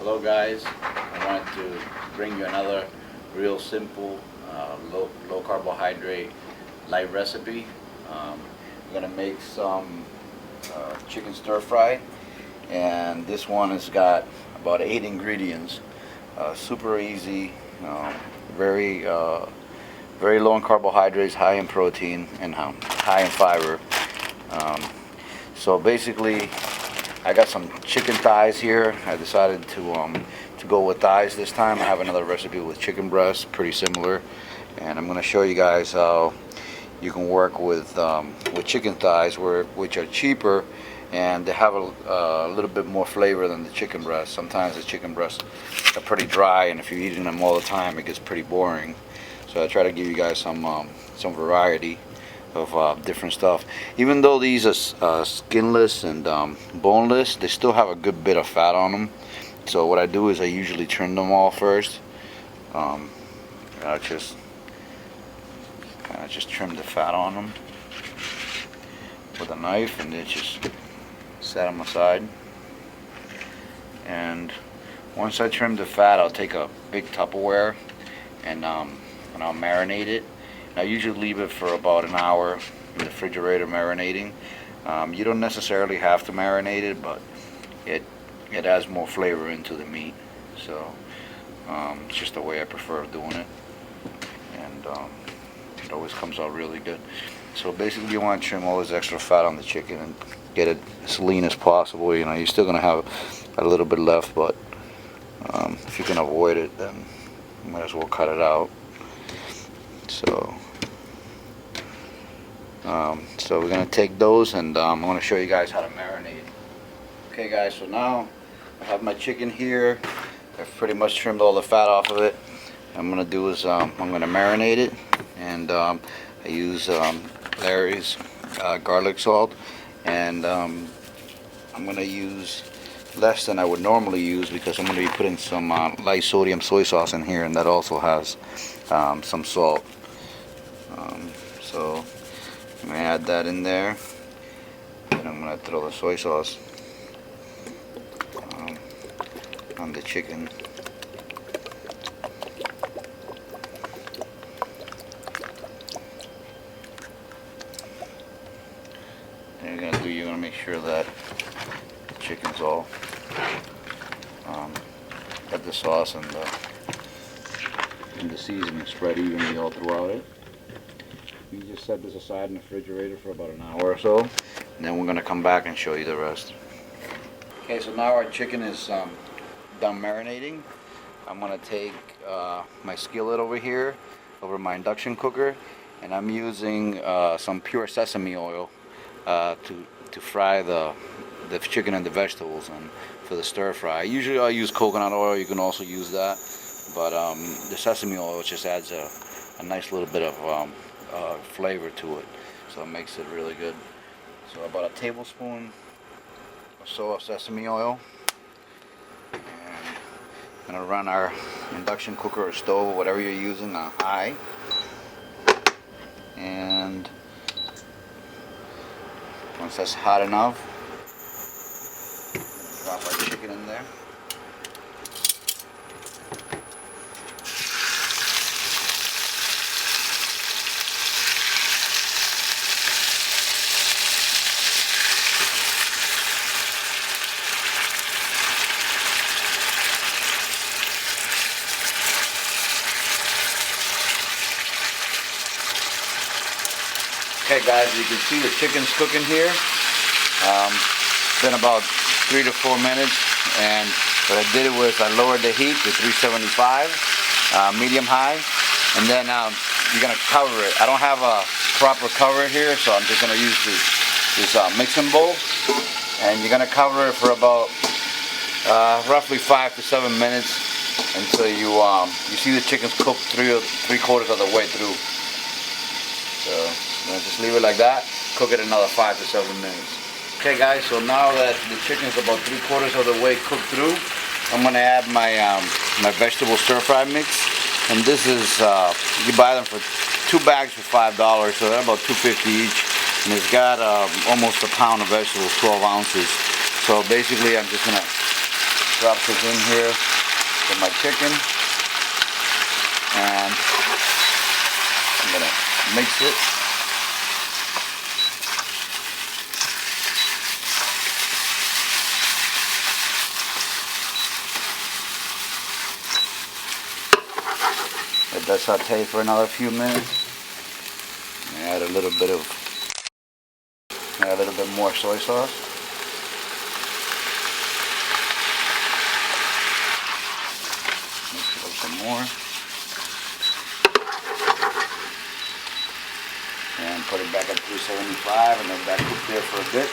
Hello guys, I wanted to bring you another real simple low carbohydrate light recipe. I'm gonna make some chicken stir fry, and this one has got about 8 ingredients. Super easy, very very low in carbohydrates, high in protein, and high in fiber. So basically, I got some chicken thighs here. I decided to go with thighs this time. I have another recipe with chicken breasts, pretty similar, and I'm going to show you guys how you can work with chicken thighs, which are cheaper, and they have a little bit more flavor than the chicken breasts. Sometimes the chicken breasts are pretty dry, and if you're eating them all the time, it gets pretty boring. So I try to give you guys some variety of different stuff. Even though these are skinless and boneless, they still have a good bit of fat on them. So what I do is I usually trim them all first. I just kind of just trim the fat on them with a knife, and then just set them aside. And once I trim the fat, I'll take a big Tupperware and I'll marinate it. I usually leave it for about an hour in the refrigerator marinating. You don't necessarily have to marinate it, but it adds more flavor into the meat. So it's just the way I prefer doing it, and it always comes out really good. So basically, you want to trim all this extra fat on the chicken and get it as lean as possible. You know, you're still gonna have a little bit left, but if you can avoid it, then you might as well cut it out. So we're going to take those, and I'm going to show you guys how to marinate. Okay guys, so now I have my chicken here. I've pretty much trimmed all the fat off of it. What I'm going to do is I'm going to marinate it, and I use Larry's garlic salt, and I'm going to use less than I would normally use because I'm going to be putting some light sodium soy sauce in here, and that also has some salt. So I'm going to add that in there, and I'm going to throw the soy sauce on the chicken. And you're going to make sure that the chicken's all got the sauce and the seasoning spread evenly all throughout it. You just set this aside in the refrigerator for about an hour or so, and then we're going to come back and show you the rest. Okay, so now our chicken is done marinating. I'm going to take my skillet over here, over my induction cooker, and I'm using some pure sesame oil to fry the chicken and the vegetables and for the stir fry. Usually I use coconut oil. You can also use that, but the sesame oil just adds a nice little bit of flavor to it, so it makes it really good. So about a tablespoon or so of sesame oil, and I'm going to run our induction cooker or stove, whatever you're using, on high, and once that's hot enough, drop our chicken in there. Okay guys, you can see the chicken's cooking here. It's been about 3 to 4 minutes, and what I did was I lowered the heat to 375, medium high, and then you're going to cover it. I don't have a proper cover here, so I'm just going to use this mixing bowl, and you're going to cover it for about roughly 5 to 7 minutes until you see the chicken's cooked 3/4 of the way through. So just leave it like that, cook it another 5 to 7 minutes. Okay guys, so now that the chicken's about 3/4 of the way cooked through, I'm going to add my my vegetable stir fry mix. And this is, you buy them for 2 bags for $5, so they're about $2.50 each. And it's got almost a pound of vegetables, 12 ounces. So basically I'm just going to drop this in here with my chicken, and I'm gonna mix it. Let that saute for another few minutes. Add a little bit more soy sauce. Mix it up some more. And put it back at 375 and let that cook there for a bit.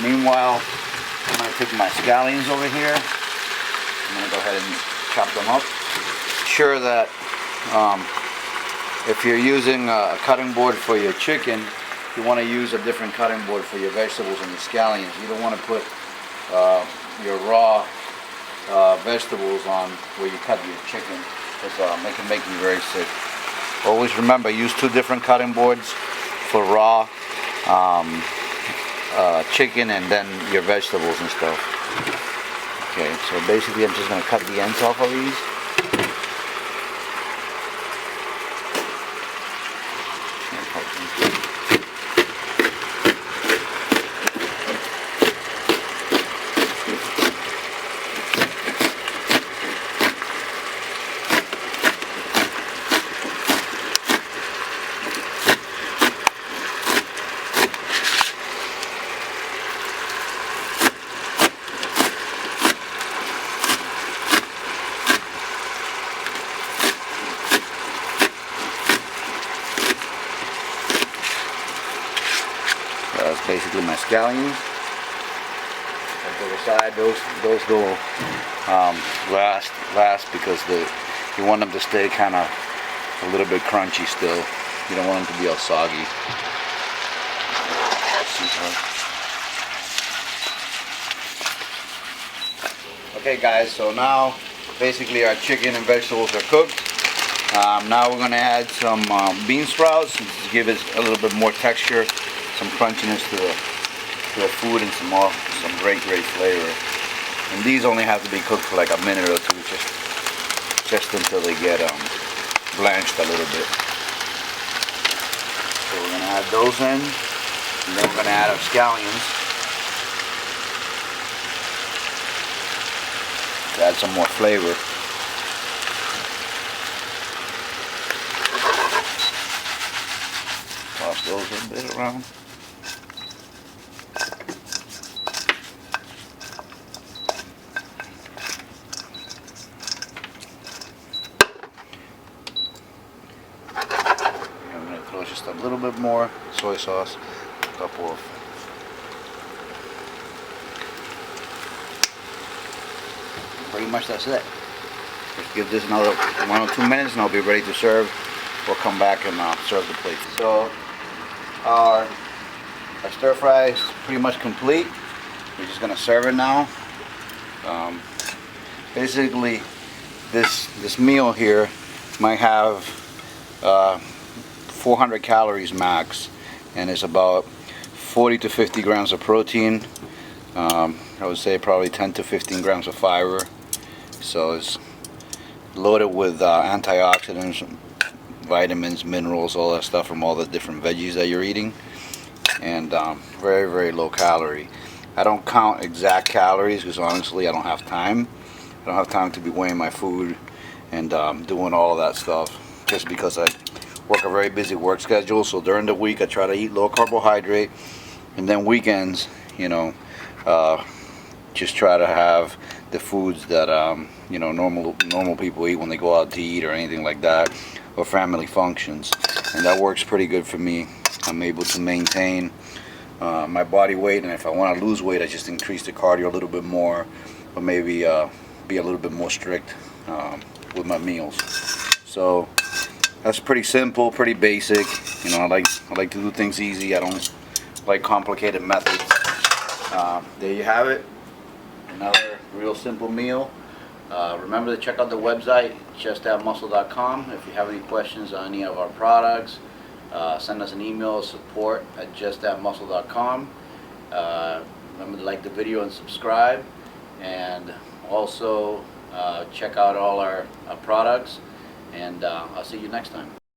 Meanwhile, I'm going to take my scallions over here. I'm going to go ahead and chop them up. Sure that if you're using a cutting board for your chicken, you want to use a different cutting board for your vegetables and your scallions. You don't want to put your raw vegetables on where you cut your chicken, because it can make you very sick. Always remember, use 2 different cutting boards for raw chicken and then your vegetables and stuff. Okay, so basically I'm just going to cut the ends off of these. That's basically my scallions. To the side, those go last because you want them to stay kind of a little bit crunchy still. You don't want them to be all soggy. Okay guys, so now basically our chicken and vegetables are cooked. Now we're going to add some bean sprouts to give it a little bit more texture, some crunchiness to the food, and some great flavor. And these only have to be cooked for like a minute or two, just until they get blanched a little bit. So we're gonna add those in, and then we're gonna add our scallions to add some more flavor. Toss those a bit around. Just a little bit more soy sauce, a couple of pretty much that's it. Just give this another 1 or 2 minutes and I'll be ready to serve. We'll come back and serve the plate. So our stir fry is pretty much complete. We're just gonna serve it now. Basically this meal here might have 400 calories max, and it's about 40 to 50 grams of protein. I would say probably 10 to 15 grams of fiber. So it's loaded with antioxidants, vitamins, minerals, all that stuff from all the different veggies that you're eating, and very low calorie. I don't count exact calories because honestly I don't have time. I don't have time to be weighing my food and doing all of that stuff, just because I work a very busy work schedule. So during the week I try to eat low carbohydrate, and then weekends, you know, just try to have the foods that you know, normal people eat when they go out to eat or anything like that, or family functions, and that works pretty good for me. I'm able to maintain my body weight, and if I want to lose weight I just increase the cardio a little bit more, or maybe be a little bit more strict with my meals. So that's pretty simple, pretty basic. You know, I like to do things easy. I don't like complicated methods. There you have it. Another real simple meal. Remember to check out the website, justthatmuscle.com. If you have any questions on any of our products, send us an email, support@justthatmuscle.com. Remember to like the video and subscribe. And Also, check out all our products, and I'll see you next time.